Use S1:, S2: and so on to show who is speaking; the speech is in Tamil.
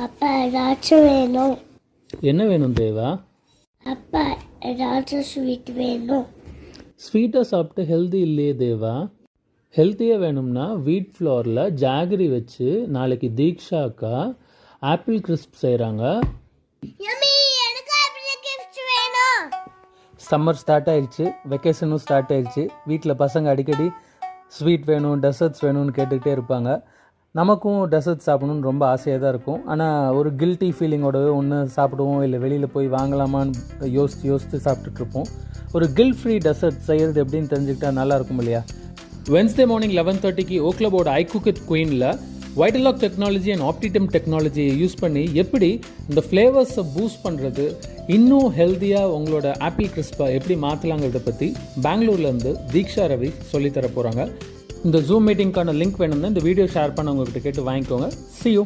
S1: அப்பா ஏதாச்சும் வேணும்.
S2: என்ன வேணும் தேவா?
S1: அப்பா ஏதாச்சும் ஸ்வீட் வேணும்.
S2: ஸ்வீட்டாக சாப்பிட்டு ஹெல்தி இல்லையே தேவா. ஹெல்த்தியாக வேணும்னா வீட் ஃப்ளோரில் ஜாகரி வச்சு நாளைக்கு தீக்ஷாக்கா ஆப்பிள் கிறிஸ்ப் செய்கிறாங்க. சம்மர் ஸ்டார்ட் ஆயிடுச்சு, வெக்கேஷனும் ஸ்டார்ட் ஆயிடுச்சு. வீட்டில் பசங்க அடிக்கடி ஸ்வீட் வேணும், டெசர்ட்ஸ் வேணும்னு கேட்டுக்கிட்டே இருப்பாங்க. நமக்கும் டெசர்ட் சாப்பிடணுன்னு ரொம்ப ஆசையாக தான் இருக்கும். ஆனால் ஒரு கில்ட்டி ஃபீலிங்கோடவே ஒன்று சாப்பிடுவோம், இல்லை வெளியில் போய் வாங்கலாமான்னு யோசித்து சாப்பிட்டுட்ருப்போம். ஒரு கில்ட் ஃப்ரீ டெசர்ட் செய்கிறது எப்படின்னு தெரிஞ்சுக்கிட்டா நல்லாயிருக்கும் இல்லையா? வென்ஸ்டே மார்னிங் 11:30 ஓக்லபோர்ட் ஐகுக் வித் குயினில் வைட்டலாக் டெக்னாலஜி அண்ட் ஆப்டிடம் டெக்னாலஜியை யூஸ் பண்ணி எப்படி இந்த ஃப்ளேவர்ஸை பூஸ்ட் பண்ணுறது, இன்னும் ஹெல்த்தியாக உங்களோட ஆப்பிள் கிறிஸ்பை எப்படி மாற்றலாங்கிறத பற்றி பெங்களூர்லேருந்து தீக்ஷா ரவி சொல்லித்தர போகிறாங்க. இந்த ஜூம் மீட்டிங்க்கான லிங்க் வேணும்னா இந்த வீடியோ ஷேர் பண்ண உங்கள்கிட்ட கேட்டு வாங்கிக்கோங்க. See you.